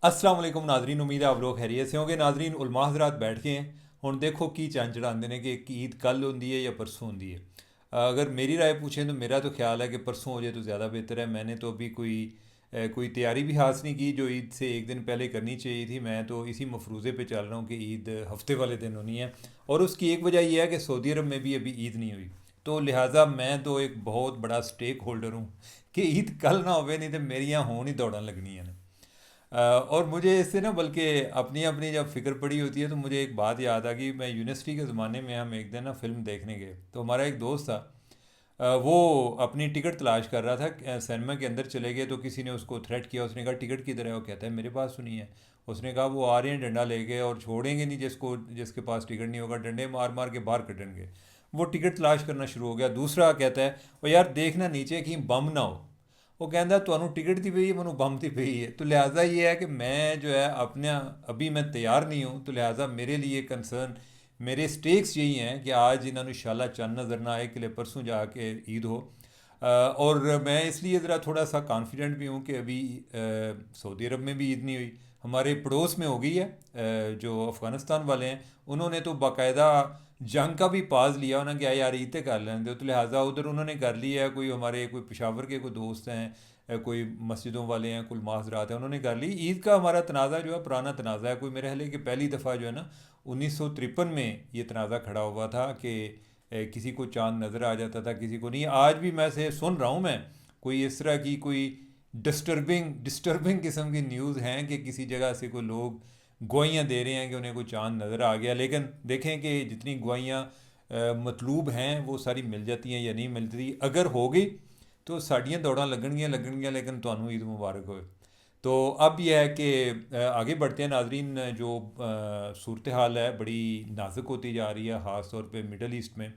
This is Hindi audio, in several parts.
अस्सलाम वालेकुम नाजरीन, उम्मीद है आप लोग खैरियत से होंगे। नाजरीन, उलमा हज़रात बैठ के हैं हुण देखो की चंद चढ़ाते हैं कि ईद कल होंदी है या परसों होंदी है। अगर मेरी राय पूछें तो मेरा तो ख्याल है कि परसों हो जाए तो ज़्यादा बेहतर है। मैंने तो अभी कोई तैयारी भी हाथ नहीं की जो ईद से एक दिन पहले करनी चाहिए थी। मैं तो इसी मफरूज़े पे चल रहा हूँ कि ईद हफ्ते वाले दिन होनी है। और उसकी एक वजह यह है कि सऊदी अरब में भी अभी ईद नहीं हुई, तो लिहाजा मैं तो एक बहुत बड़ा स्टेक होल्डर हूँ कि ईद कल ना होवे, नहीं तो मेरियाँ होन ही दौड़न लगनी है। और मुझे इससे ना बल्कि अपनी अपनी जब फिक्र पड़ी होती है तो मुझे एक बात याद आ गई। मैं यूनिवर्सिटी के ज़माने में हम एक दिन ना फ़िल्म देखने गए, तो हमारा एक दोस्त था। वो अपनी टिकट तलाश कर रहा था, सिनेमा के अंदर चले गए तो किसी ने उसको थ्रेट किया। उसने कहा टिकट किधर है? वो कहता है मेरे पास सुनी है। उसने कहा वो आ रहे हैं डंडा लेके और छोड़ेंगे नहीं जिसके पास टिकट नहीं होगा, डंडे मार मार के बाहर कटेंगे। वो टिकट तलाश करना शुरू हो गया। दूसरा कहता है वो यार देखना नीचे कहीं बम ना हो। वो कहता ਤੁਹਾਨੂੰ टिकट दी पई है, मैनू बम दी पई है। तो लिहाजा ये है कि मैं जो है अपने अभी मैं तैयार नहीं हूँ, तो लिहाजा मेरे लिए कंसर्न, मेरे स्टेक्स यही हैं कि आज इन्होंने इंशाल्लाह चंद नज़र ना आए कि ले परसों जाके ईद हो। और मैं इसलिए ज़रा थोड़ा सा कॉन्फिडेंट भी हूँ कि अभी सऊदी अरब में भी ईद नहीं हुई, हमारे पड़ोस में हो गई है। जो अफ़गानिस्तान वाले हैं उन्होंने तो बाकायदा जंग का भी पाज लिया, उन्होंने क्या यार ईद कर लेंगे, तो लिहाजा उधर उन्होंने कर लिया है। कोई हमारे कोई पेशावर के कोई दोस्त हैं, कोई मस्जिदों वाले हैं, कुल माजरात हैं, उन्होंने कर ली। ईद का हमारा तनाज़ा जो है पुराना तनाज़ा है। कोई मेरे ख्याल है कि पहली दफ़ा जो है ना 1953 में ये तनाज़ा खड़ा हुआ था कि किसी को चांद नज़र आ जाता था, किसी को नहीं। आज भी मैं से सुन रहा हूँ मैं कोई इस तरह की कोई डिस्टर्बिंग डिस्टर्बिंग किस्म की न्यूज़ हैं कि किसी जगह से कोई लोग गवाहियाँ दे रहे हैं कि उन्हें कोई चांद नज़र आ गया। लेकिन देखें कि जितनी गवाहियाँ मतलूब हैं वो सारी मिल जाती हैं या नहीं मिलती। अगर हो गई तो साड़ियाँ दौड़ां लगनगियाँ लगनगियाँ, लेकिन ਤੁਹਾਨੂੰ ईद मुबारक हो। तो अब यह है कि आगे बढ़ते हैं नाजरीन। जो सूरत हाल है बड़ी नाजुक होती जा रही है, ख़ास तौर पे मिडल ईस्ट में।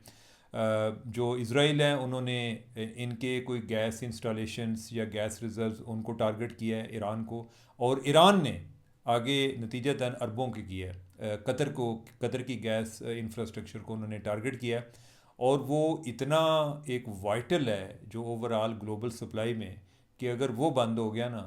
जो इसराइल हैं उन्होंने इनके कोई गैस इंस्टॉलेशंस या गैस रिजर्व्स उनको टारगेट किया है, ईरान को। और ईरान ने आगे नतीजतन अरबों के किया है। कतर की गैस इंफ्रास्ट्रक्चर को उन्होंने टारगेट किया है। और वो इतना एक वाइटल है जो ओवरऑल ग्लोबल सप्लाई में, कि अगर वो बंद हो गया ना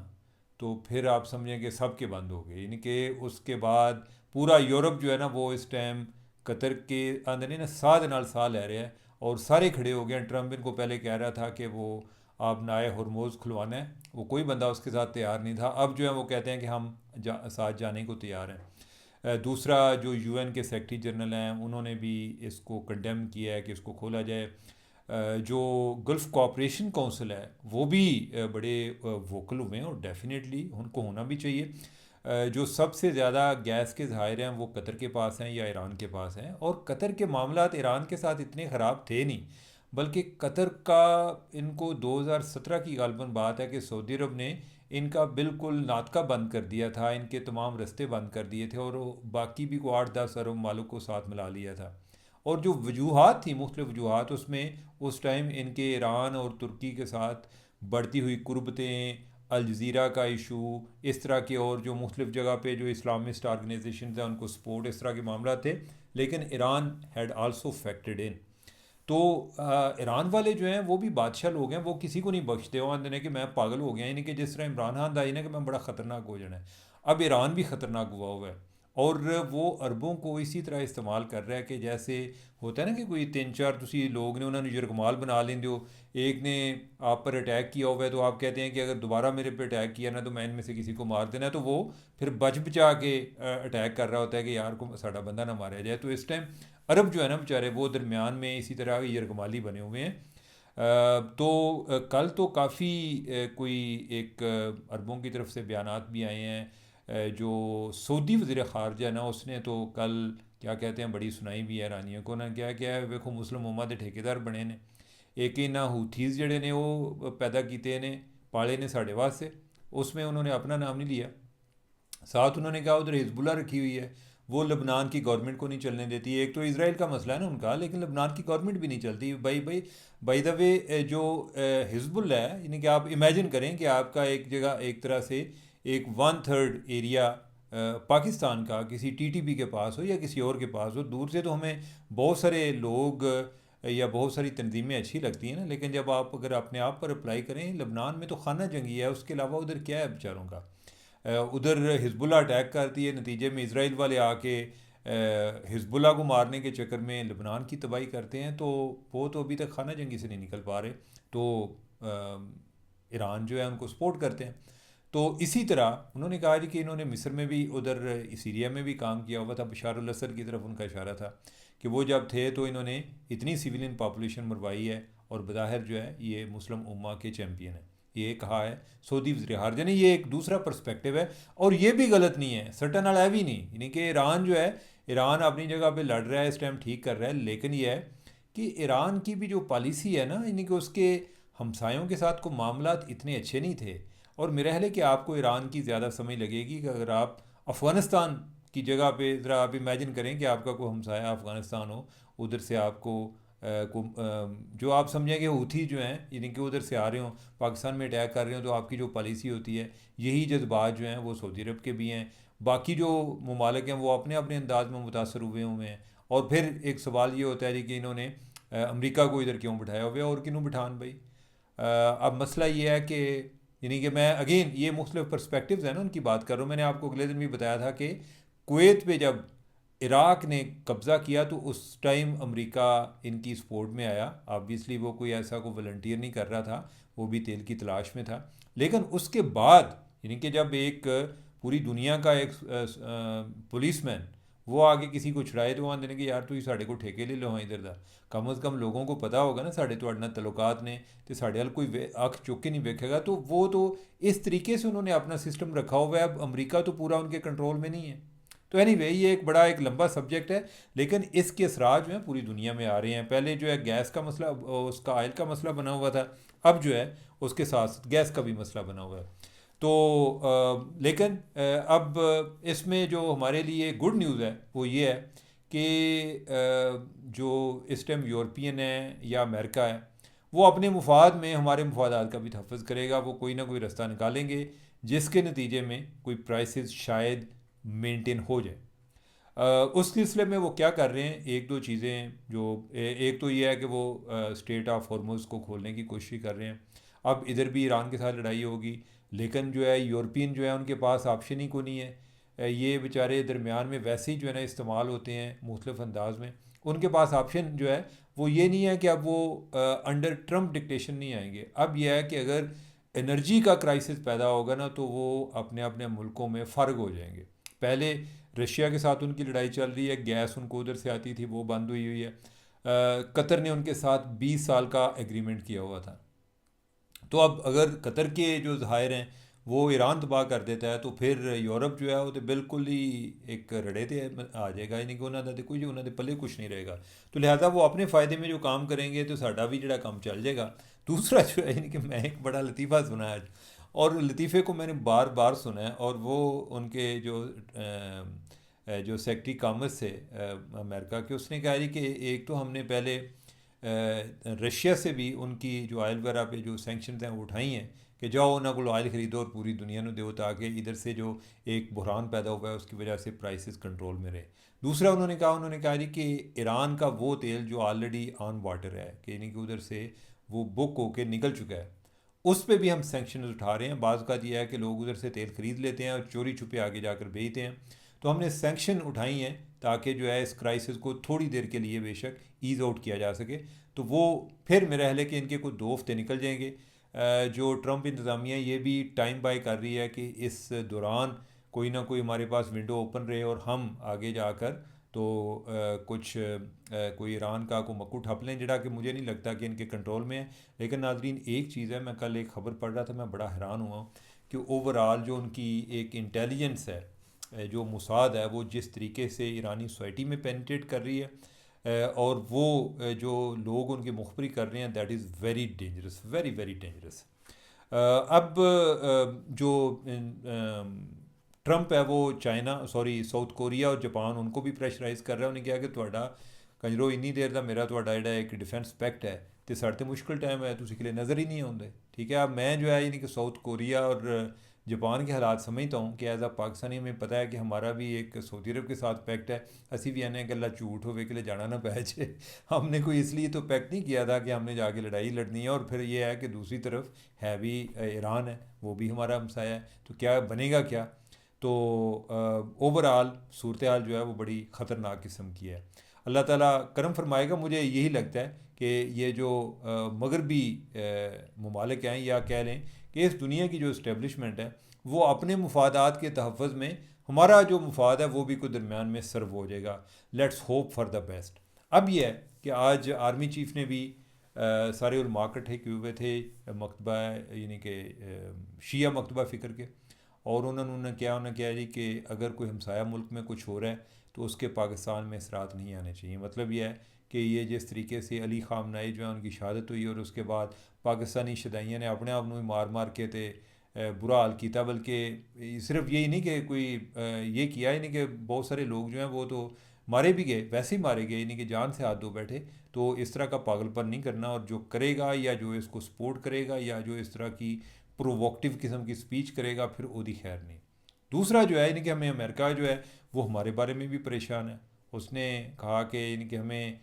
तो फिर आप समझें कि सब के बंद हो गए। यानी कि उसके बाद पूरा यूरोप जो है ना वो इस टाइम कतर के अंदर नहीं ना साह दे नाल साह लै रहा है। और सारे खड़े हो गए हैं। ट्रंप इनको पहले कह रहा था कि वो आप नए हरमोज़ खुलवाना है, वो कोई बंदा उसके साथ तैयार नहीं था। अब जो है वो कहते हैं कि हम साथ जाने को तैयार हैं। दूसरा जो यूएन के सेक्रेटरी जनरल हैं उन्होंने भी इसको कंडेम किया है कि इसको खोला जाए। जो गल्फ़ कोऑपरेशन काउंसिल है वो भी बड़े वोकल हुए हैं, और डेफिनेटली उनको होना भी चाहिए। जो सबसे ज़्यादा गैस के ज़खायर हैं वो कतर के पास हैं या ईरान के पास हैं। और कतर के मामलात ईरान के साथ इतने ख़राब थे नहीं, बल्कि कतर का इनको 2017 की गालबन बात है कि सऊदी अरब ने इनका बिल्कुल नातका बंद कर दिया था, इनके तमाम रास्ते बंद कर दिए थे, और बाकी भी को 8-10 अरब मालों को साथ मिला लिया था। और जो वजूहत थी, मुख्तलिफ वजूहत, उसमें उस टाइम इनके ईरान और तुर्की के साथ बढ़ती हुई कुर्बतें, अल जज़ीरा का इशू, इस तरह के और जो मुख्तलिफ जगह पे जो इस्लामिस्ट ऑर्गेनाइजेशन हैं उनको सपोर्ट, इस तरह के मामला थे। लेकिन ईरान हैड आल्सो फैक्टर्ड इन। तो ईरान वाले जो हैं वो भी बादशाह लोग हैं, वो किसी को नहीं बख्शते। वो आते हैं कि मैं पागल हो गया, यानी कि जिस तरह इमरान खान था ना कि मैं बड़ा ख़तरनाक हो जाना है, अब ईरान भी ख़तरनाक हुआ है। और वो अरबों को इसी तरह इस्तेमाल कर रहा है कि जैसे होता है ना कि कोई तीन चार तुसी लोग ने उन्होंने यरगमाल बना लेंदे हो, एक ने आप पर अटैक किया हुआ है तो आप कहते हैं कि अगर दोबारा मेरे पे अटैक किया ना तो मैं इनमें से किसी को मार देना है। तो वो फिर बच बचा के अटैक कर रहा होता है कि यार को साड़ा बंदा ना मारा जाए। तो इस टाइम अरब जो है ना बेचारे वो दरमियान में इसी तरह यरगमाली बने हुए हैं। कल तो काफ़ी कोई एक अरबों की तरफ से बयानात भी आए हैं। जो सऊदी वज़ीर ख़ारजा है ना उसने तो कल क्या कहते हैं बड़ी सुनाई भी है रानियों को ना, क्या क्या है वेखो मुस्लिम उम्मा के ठेकेदार बने ने। एक इन्होंने हूथीज़ जड़े ने वो पैदा किए ने, पाले ने साढ़े वास्ते, उसमें उन्होंने अपना नाम नहीं लिया। साथ उन्होंने कहा उधर हिजबुल्ला रखी हुई है, वो लबनान की गवर्नमेंट को नहीं चलने देती। एक तो इसराइल का मसला है ना उनका, लेकिन लबनान की गवर्नमेंट भी नहीं चलती। भाई भाई बाई द वे जो हिजबुल्ला है, यानी कि आप इमेजिन करें कि आपका एक जगह एक तरह से एक 1/3 एरिया पाकिस्तान का किसी टीटीपी के पास हो या किसी और के पास हो। दूर से तो हमें बहुत सारे लोग या बहुत सारी तंजीमें अच्छी लगती हैं ना, लेकिन जब आप अगर अपने आप पर अप्लाई करें, लबनान में तो खाना जंगी है, उसके अलावा उधर क्या है बेचारों का। उधर हिजबुल्ला अटैक करती है, नतीजे में इसराइल वाले आके हिजबुल्ला को मारने के चक्कर में लबनान की तबाही करते हैं। तो वो तो अभी तक खाना जंगी से नहीं निकल पा रहे। तो ईरान जो है उनको सपोर्ट करते हैं। तो इसी तरह उन्होंने कहा जी कि इन्होंने मिस्र में भी, उधर सीरिया में भी काम किया हुआ था। बशार अल असद की तरफ उनका इशारा था कि वो जब थे तो इन्होंने इतनी सिविलियन पॉपुलेशन मरवाई है, और बज़ाहिर जो है ये मुस्लिम उम्मा के चैम्पियन है। ये कहा है सऊदी वज़ीर हारजा ने। ये एक दूसरा पर्सपेक्टिव है, और ये भी गलत नहीं है, सटन अल भी नहीं। यानी कि ईरान जो है, ईरान अपनी जगह पे लड़ रहा है, इस टाइम ठीक कर रहा है, लेकिन ये है कि ईरान की भी जो पॉलिसी है ना, यानी कि उसके हमसायों के साथ को मामलात इतने अच्छे नहीं थे। और मेरा ख्याल है कि आपको ईरान की ज़्यादा समझ लगेगी कि अगर आप अफ़गानिस्तान की जगह पे ज़रा आप इमेजिन करें कि आपका कोई हमसाया अफ़गानिस्तान हो, उधर से आपको जो आप समझें कि हूथी जो हैं, यानी कि उधर से आ रहे हों, पाकिस्तान में अटैक कर रहे हों, तो आपकी जो पॉलिसी होती है, यही जज्बात जो हैं वो सऊदी अरब के भी हैं। बाकी जो ममालिक हैं वो अपने अपने अंदाज में मुतासर हुए हैं। और फिर एक सवाल ये होता है जी कि इन्होंने अमेरिका को इधर क्यों बिठाया हुआ है, और किन्हों बिठान भाई। अब मसला ये है कि, यानी कि मैं अगेन ये मुख्तलिफ पर्सपेक्टिव्स हैं ना उनकी बात कर रहा हूँ। मैंने आपको अगले दिन भी बताया था कि कुवैत पे जब इराक़ ने कब्ज़ा किया तो उस टाइम अमेरिका इनकी सपोर्ट में आया। ऑब्वियसली वो कोई ऐसा को वॉलंटियर नहीं कर रहा था, वो भी तेल की तलाश में था। लेकिन उसके बाद, यानी कि जब एक पूरी दुनिया का एक पुलिसमैन वो आगे किसी को छुड़ाए, तो वहाँ देने कि यार तू साढ़े को ठेके ले लो, हाँ इधर दा कम अज़ कम लोगों को पता होगा ना साढ़े तो अड़ना तल्लुकात ने, तो साढ़े हल कोई अख चुक के नहीं वेखेगा। तो वो तो इस तरीके से उन्होंने अपना सिस्टम रखा हुआ है। अब अमेरिका तो पूरा उनके कंट्रोल में नहीं है। तो एनीवे ये एक बड़ा एक लंबा सब्जेक्ट है, लेकिन इसके असरार जो हैं पूरी दुनिया में आ रहे हैं। पहले जो है गैस का मसला, उसका ऑयल का मसला बना हुआ था, अब जो है उसके साथ गैस का भी मसला बना हुआ है। तो लेकिन अब इसमें जो हमारे लिए गुड न्यूज़ है वो ये है कि जो इस टाइम यूरोपियन है या अमेरिका है, वो अपने मुफाद में हमारे मुफादात का भी तहफ़्फ़ुज़ करेगा। वो कोई ना कोई रास्ता निकालेंगे जिसके नतीजे में कोई प्राइसेस शायद मेंटेन हो जाए। उस सिलसिले में वो क्या कर रहे हैं, एक दो चीज़ें जो एक तो ये है कि वो स्टेट ऑफ हॉर्मुज़ को खोलने की कोशिश कर रहे हैं। अब इधर भी ईरान के साथ लड़ाई होगी, लेकिन जो है यूरोपियन जो है उनके पास ऑप्शन ही को नहीं है। ये बेचारे दरमियान में वैसे ही जो है ना इस्तेमाल होते हैं मुख्तलिफ अंदाज में। उनके पास ऑप्शन जो है वो ये नहीं है कि अब वो अंडर ट्रम्प डिक्टेशन नहीं आएंगे। अब यह है कि अगर एनर्जी का क्राइसिस पैदा होगा ना, तो वो अपने अपने मुल्कों में फ़र्क हो जाएंगे। पहले रशिया के साथ उनकी लड़ाई चल रही है, गैस उनको उधर से आती थी, वो बंद हुई हुई है। कतर ने उनके साथ 20 साल का एग्रीमेंट किया हुआ था। तो अब अगर कतर के जो ज़ाहिर हैं वो ईरान तबाह कर देता है, तो फिर यूरोप जो है वो तो बिल्कुल ही एक रड़े ते आ जाएगा। यानी कि उन्होंने तो कुछ उन्होंने पल्ले कुछ नहीं रहेगा। तो लिहाजा वो अपने फ़ायदे में जो काम करेंगे तो साडा भी जड़ा काम चल जाएगा। दूसरा जो है, यानी कि मैं एक बड़ा लतीफ़ा सुना है आज, और लतीफ़े को मैंने बार बार सुना है, और वो उनके जो सेक्रेटरी कॉमर्स से अमेरिका के, उसने कहा जी कि एक तो हमने पहले रशिया से भी उनकी जो ऑयल वगैरह पे जो सैंक्शन हैं वो उठाई हैं कि जाओ उन्होंने को ऑयल ख़रीदो और पूरी दुनिया में दो, ताकि इधर से जो एक बहरान पैदा हुआ है उसकी वजह से प्राइसेस कंट्रोल में रहे। दूसरा उन्होंने कहा जी कि ईरान का वो तेल जो ऑलरेडी ऑन वाटर है, कि यानी कि उधर से वो बुक होके निकल चुका है, उस पर भी हम सैंक्शन उठा रहे हैं। बाज़ का यह है कि लोग उधर से तेल ख़रीद लेते हैं और चोरी छुपे आगे जाकर बेचते हैं। तो हमने सैंक्शन उठाई हैं ताकि जो है इस क्राइसिस को थोड़ी देर के लिए बेशक ईज़ आउट किया जा सके। तो वो फिर मेरा ख्याल है कि इनके कुछ 2 हफ्ते निकल जाएंगे। जो ट्रंप इंतज़ामिया ये भी टाइम बाय कर रही है कि इस दौरान कोई ना कोई हमारे पास विंडो ओपन रहे और हम आगे जाकर तो कोई ईरान का को मक्कू ठप लें, जड़ा कि मुझे नहीं लगता कि इनके कंट्रोल में है। लेकिन नाजरीन एक चीज़ है, मैं कल एक ख़बर पढ़ रहा था, मैं बड़ा हैरान हुआ कि ओवरऑल जो उनकी एक इंटेलिजेंस है, जो मुसाद है, वो जिस तरीके से ईरानी सोसाइटी में पेनिट्रेट कर रही है, और वो जो लोग उनकी मुखबरी कर रहे हैं, that is very dangerous, very very dangerous. अब जो ट्रंप है वो चाइना, सॉरी साउथ कोरिया और जापान, उनको भी प्रेशराइज़ कर रहा है। उन्हें कहा कि ਤੁਹਾਡਾ कंजरो इन्नी देर का मेरा ਤੁਹਾਡਾ ਜਿਹੜਾ एक डिफेंस पैक्ट है तो साढ़े तो मुश्किल टाइम है, तुम के लिए नज़र ही नहीं आते। ठीक है, अब मैं जो है यानी कि साउथ कोरिया और जापान के हालात समझता हूँ कि एज आ पाकिस्तानी हमें पता है कि हमारा भी एक सऊदी अरब के साथ पैक्ट है। असी भी आने गला झूठ होवे के लिए जाना ना पै जाए। हमने कोई इसलिए तो पैक्ट नहीं किया था कि हमने जाके लड़ाई लड़नी है। और फिर ये है कि दूसरी तरफ है भी ईरान है, वो भी हमारा हमसाया है, तो क्या बनेगा क्या। तो ओवरऑल सूरत हाल जो है वो बड़ी ख़तरनाक किस्म की है। अल्लाह ताला करम फरमाएगा। मुझे यही लगता है कि ये जो मगरबी ममालिक हैं, या कह लें कि इस दुनिया की जो इस्टेब्लिशमेंट है, वो अपने मुफादात के तहफ़्फ़ुज़ में हमारा जो मुफाद है वो भी कोई दरमियान में सर्व हो जाएगा। Let's hope for the best. अब यह है कि आज आर्मी चीफ़ ने भी सारे उलमा इकट्ठे किए हुए थे मकतबा, यानी कि शिया मकतबा फ़िक्र के। और उन्होंने क्या जी कि अगर कोई हमसाया मुल्क में कुछ हो रहा है तो उसके पाकिस्तान में असरात नहीं आने चाहिए। मतलब यह है कि ये जिस तरीके से अली ख़ामनेई जो है उनकी शहादत हुई और उसके बाद पाकिस्तानी शदाइयाँ ने अपने आप में मार मार के ते बुरा हाल किया, बल्कि सिर्फ यही नहीं कि कोई ये किया ही नहीं कि बहुत सारे लोग जो हैं वो तो मारे भी गए, वैसे ही मारे गए, यानी कि जान से हाथ धो बैठे। तो इस तरह का पागलपन नहीं करना। और जो करेगा या जो इसको सपोर्ट करेगा या जो इस तरह की प्रोवोक्टिव किस्म की स्पीच करेगा, फिर ओदी खैर नहीं। दूसरा जो है यानी कि हमें अमेरिका जो है वो हमारे बारे में भी परेशान है। उसने कहा कि यानी कि हमें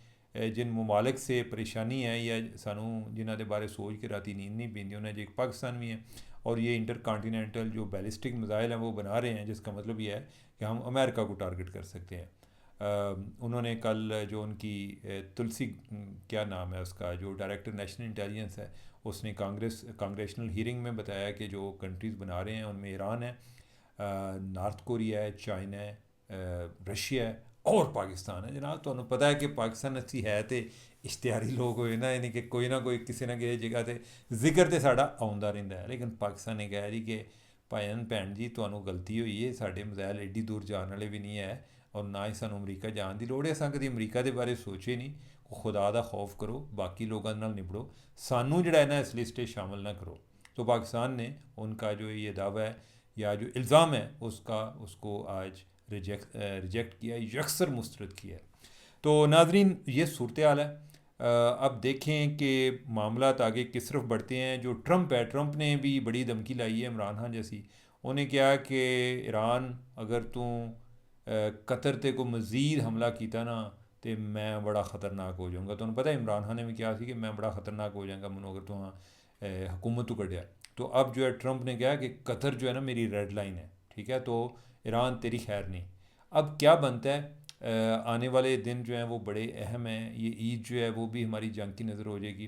जिन ममालिक से परेशानी है या सानू जिन्हों के बारे सोच के राती नींद नहीं पींदी, उन्हें जो एक पाकिस्तान भी है और ये इंटर कॉन्टीनेंटल जो बैलिस्टिक मिसाइल हैं वो बना रहे हैं, जिसका मतलब ये है कि हम अमेरिका को टारगेट कर सकते हैं। उन्होंने कल जो उनकी तुलसी क्या नाम है उसका, जो डायरेक्टर नेशनल इंटेलिजेंस है, उसने कांग्रेशनल हीयरिंग में बताया कि जो कंट्रीज़ बना रहे हैं उनमें ईरान है, नॉर्थ कोरिया है, चाइना है, रशिया है और पाकिस्तान है। जनाब तो पता है कि पाकिस्तान अच्छी है तो इश्तिहारी लोग होए ना, यानी कि कोई ना कोई किसी ना किसी जगह से जिक्र तो साड़ा आउंदा रहिंदा है। लेकिन पाकिस्तान ने कहा जी कि भाईन भैन जी तुहानू गलती हुई है, साढ़े मिसाइल एड्डी दूर जाने वाले भी नहीं है और ना ही सानू अमरीका जान की लोड़ है। असां कदी अमरीका के बारे सोचे नहीं। खुदा का खौफ करो, बाकी लोगों नाल निबड़ो, सानू जड़ा है ना इस लिस्ट शामिल ना करो। तो पाकिस्तान ने उनका जो ये दावा है या जो इल्ज़ाम है उसको आज रिजेक्ट किया, यकसर मुस्तरद किया है। तो नाजरीन ये सूरत हाल है। अब देखें कि मामला आगे किस तरफ बढ़ते हैं। जो ट्रंप है, ट्रंप ने भी बड़ी धमकी लाई है इमरान खान जैसी। उन्हें कहा कि ईरान अगर तू कतर ते को मज़ीद हमला किया ना तो मैं बड़ा ख़तरनाक हो जाऊँगा। तो पता है इमरान खान ने भी कहा कि मैं बड़ा ख़तरनाक हो जाऊँगा मैनू अगर तू हुकूमत तो कटिया। तो अब जो है ट्रंप ने कहा कि कतर जो है ना मेरी रेड लाइन है, ठीक है, तो ईरान तेरी खैर नहीं। अब क्या बनता है, आने वाले दिन जो हैं वो बड़े अहम हैं। ये ईद जो है वो भी हमारी जंग की नज़र हो जाएगी।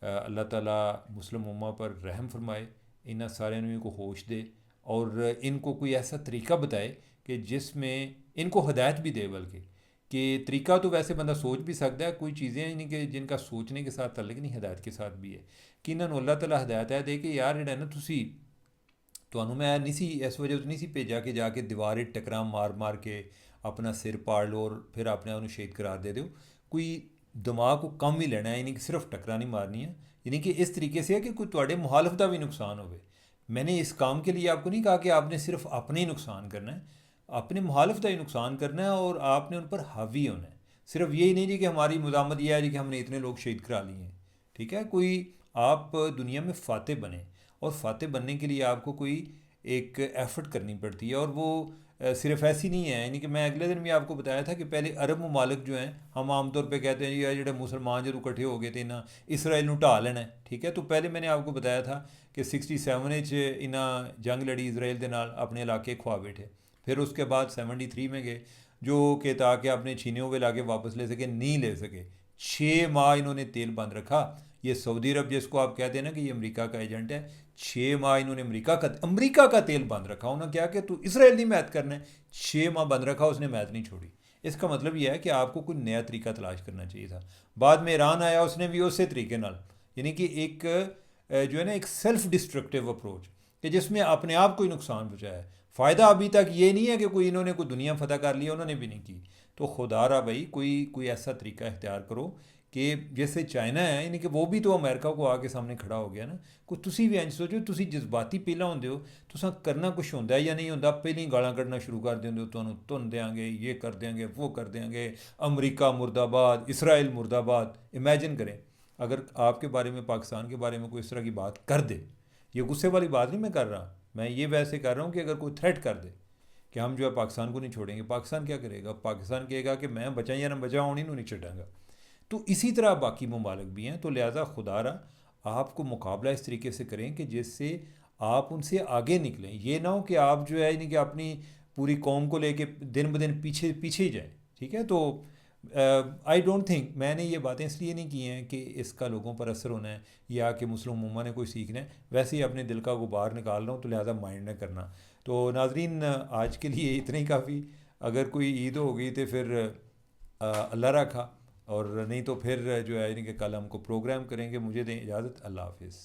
अल्लाह ताला मुस्लिम उम्मा पर रहम फरमाए, इन सारे को होश दे और इनको कोई ऐसा तरीका बताए कि जिसमें इनको हदायत भी दे। बल्कि कि तरीका तो वैसे बंदा सोच भी सकता है, कोई चीज़ें नहीं कि जिनका सोचने के साथ तल्लक नहीं, हदायत के साथ भी है कि इन्होंने अल्लाह ताला हदायत है दे कि यार जेड़ा ना तुसी ਤੁਹਾਨੂੰ मैं नहीं सी इस वजह तो नहीं सी भेजा कि जाके दीवार टकरा मार मार के अपना सिर पाड़ लो और फिर अपने आप शहीद करार दे दो। कोई दिमाग को कम ही लेना है, यानी कि सिर्फ टकरा नहीं मारनी है। यानी कि इस तरीके से है कि कोई थोड़े मुखालफ का भी नुकसान हो। मैंने इस काम के लिए आपको नहीं कहा कि आपने सिर्फ अपने ही नुकसान करना है, अपने मुखालफ का ही नुकसान करना है और आपने उन पर हावी होना है। सिर्फ यही नहीं जी कि हमारी मुदामत यह है जी कि हमने इतने लोग शहीद करा लिए हैं। ठीक है, कोई आप दुनिया में फ़ातह बने और फ़ातह बनने के लिए आपको कोई एक एफ़र्ट करनी पड़ती है। और वो सिर्फ ऐसी नहीं है, यानी कि मैं अगले दिन भी आपको बताया था कि पहले अरब ममालिक जो हैं, हम आमतौर पे कहते हैं यार जो मुसलमान जो इकट्ठे हो गए थे ना इसराइल ਨੂੰ ਢਾ ਲੈਣਾ, ठीक है। तो पहले मैंने आपको बताया था कि 67 इन्हें जंग लड़ी इसराइल के नाल, अपने इलाके खुआ बैठे। फिर उसके बाद 73 में गए जो कि ताकि अपने छीने हुए इलाके वापस ले सके, नहीं ले सके। 6 माह इन्होंने तेल बंद रखा। ये सऊदी अरब जिसको आप कहते हैं ना कि ये अमेरिका का एजेंट है, 6 माह इन्होंने अमेरिका का तेल बंद रखा। उन्होंने क्या कि तू इसराइल नहीं मैथ करना है, 6 माह बंद रखा, उसने मैथ नहीं छोड़ी। इसका मतलब यह है कि आपको कोई नया तरीका तलाश करना चाहिए था। बाद में ईरान आया, उसने भी उसी तरीके नाल, यानी कि एक जो है ना एक सेल्फ डिस्ट्रक्टिव अप्रोच कि जिसमें अपने आप को ही नुकसान पहुँचाया है। फ़ायदा अभी तक ये नहीं है कि कोई इन्होंने कोई दुनिया फतह कर ली, उन्होंने भी नहीं की। तो खुदा रहा भाई कोई ऐसा तरीका इख्तियार करो कि जैसे चाइना है, यानी कि वो भी तो अमेरिका को आके सामने खड़ा हो गया ना। कोई तुसी भी इंज सोचो, तुसी जज्बाती पहला होंदे हो, तुसा करना कुछ होंदा है या नहीं होंदा, पहले ही गालां कढ़ना शुरू कर देंगे हो, तुहानू धुन देंगे, ये कर देंगे, वो कर देंगे, अमरीका मुर्दाबाद, इसराइल मुर्दाबाद। इमेजिन करें अगर आपके बारे में, पाकिस्तान के बारे में कोई इस तरह की बात कर दे। ये गुस्से वाली बात नहीं मैं कर रहा, मैं ये वैसे कर रहा हूँ कि अगर कोई थ्रेट कर दे कि हम जो है पाकिस्तान को नहीं छोड़ेंगे, पाकिस्तान क्या करेगा? पाकिस्तान कहेगा कि मैं बचा या ना बचा उन्हीं नहीं छड़ांगा। तो इसी तरह बाकी ममालिक भी हैं। तो लिहाजा खुदारा आपको मुकाबला इस तरीके से करें कि जिससे आप उनसे आगे निकलें। ये ना हो कि आप जो है नहीं कि अपनी पूरी कौम को लेके दिन ब दिन पीछे पीछे ही जाएं। ठीक है? तो आई डोंट थिंक, मैंने ये बातें इसलिए नहीं की हैं कि इसका लोगों पर असर होना है या कि मुस्लिम उम्मा ने कोई सीखना है, वैसे ही अपने दिल का गुबार निकाल रहा हूँ, तो लिहाजा माइंड न करना। तो नाजरीन, आज के लिए इतना ही काफ़ी। अगर कोई ईद हो गई तो फिर अल्लाह रखा, और नहीं तो फिर जो है यानी कि कल हमको प्रोग्राम करेंगे। मुझे दें इजाज़त। अल्लाह हाफिज़।